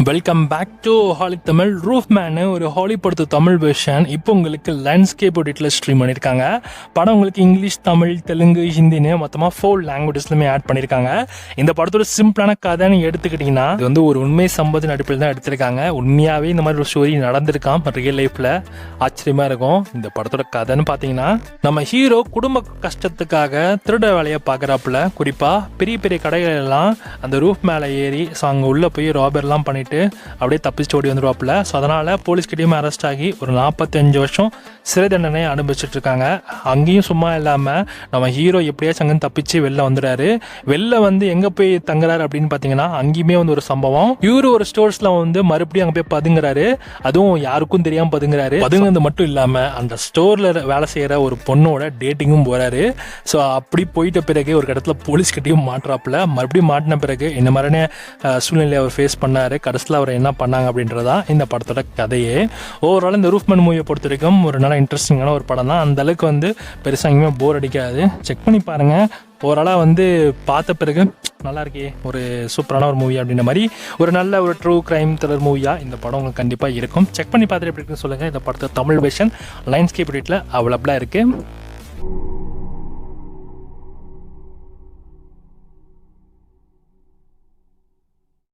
Welcome back to Holic Tamil. Roof man ஒரு ஹாலி படத்து தமிழ் வெர்ஷன் இப்போ உங்களுக்கு லேண்ட்ஸ்கேப் எடிட்டில் ஸ்ட்ரீம் பண்ணியிருக்காங்க. படம் உங்களுக்கு இங்கிலீஷ், தமிழ், தெலுங்கு, ஹிந்தின்னு மொத்தமாக 4 லாங்குவேஜஸ்லுமே ஆட் பண்ணியிருக்காங்க. இந்த படத்தோட சிம்பிளான கதைன்னு எடுத்துக்கிட்டிங்கன்னா இது வந்து ஒரு உண்மை சம்பவத்தின் அடிப்படையில் தான் எடுத்திருக்காங்க. உண்மையாகவே இந்த மாதிரி ஒரு ஸ்டோரி நடந்திருக்கான் ரியல் லைஃப்பில். ஆச்சரியமாக இருக்கும். இந்த படத்தோட கதைன்னு பார்த்தீங்கன்னா, நம்ம ஹீரோ குடும்ப கஷ்டத்துக்காக திருட வேலையை பார்க்குறாப்புல. குறிப்பாக பெரிய பெரிய கடைகள் எல்லாம் அந்த ரூஃப் மேலே ஏறி அங்கே உள்ளே போய் ராபர்லாம் பண்ணிட்டு அப்படியே தப்பிச்சு ஓடி வந்துடுவாப்புல. ஸோ அதனால் போலீஸ்கிட்டையும் அரெஸ்ட் ஆகி ஒரு 45 வருஷம் சிறை தண்டனை அனுபவிச்சுட்டு இருக்காங்க. அங்கேயும் சும்மா இல்லாமல் நம்ம ஹீரோ எப்படியாச்சும் அங்கேருந்து தப்பிச்சு வெளில வந்துடுறாரு. வெளில வந்து எங்கே போய் தங்குறாரு அப்படின்னு பார்த்தீங்கன்னா, அங்கேயுமே வந்து ஒரு சம்பவம். இவரு ஒரு ஸ்டோர்ஸில் வந்து மறுபடியும் அங்கே போய் பதுங்குறாரு. அதுவும் யாருக்கும் தெரியாமல் பதுங்குறாரு. பதுங்குறது மட்டும் இல்லாமல் அந்த ஸ்டோரில் வேலை செய்கிற ஒரு பொண்ணோட டேட்டிங்கும் போகிறாரு. ஸோ அப்படி போயிட்ட பிறகு ஒரு இடத்துல போலீஸ்கிட்டையும் மாட்டுறாப்புல. மறுபடியும் மாட்டின பிறகு இந்த மாதிரியான சூழ்நிலையை அவர் ஃபேஸ் பண்ணார். கடைசியில் அவர் என்ன பண்ணாங்க அப்படின்றதான் இந்த படத்தோட கதையே. ஓவரால் இந்த ரூஃப்மேன் மூவியை பொறுத்த வரைக்கும் ஒரு நல்ல இன்ட்ரெஸ்டிங்கான ஒரு படம் தான். அந்த அளவுக்கு வந்து பெருசாக எங்கேயுமே போர் அடிக்காது. செக் பண்ணி பாருங்கள். ஓவராலாக வந்து பார்த்த பிறகு நல்லா இருக்கே, ஒரு சூப்பரான ஒரு மூவி அப்படின்ற மாதிரி ஒரு நல்ல ஒரு ட்ரூ கிரைம் த்ரில்லர் மூவியாக இந்த படம் உங்களுக்கு கண்டிப்பாக இருக்கும். செக் பண்ணி பார்த்துட்டு எப்படி இருக்குன்னு சொல்லுங்கள். இந்த படத்தை தமிழ் வெர்ஷன் லைன்ஸ்கேப் எடிட்டில் அவைலபிளாக இருக்குது.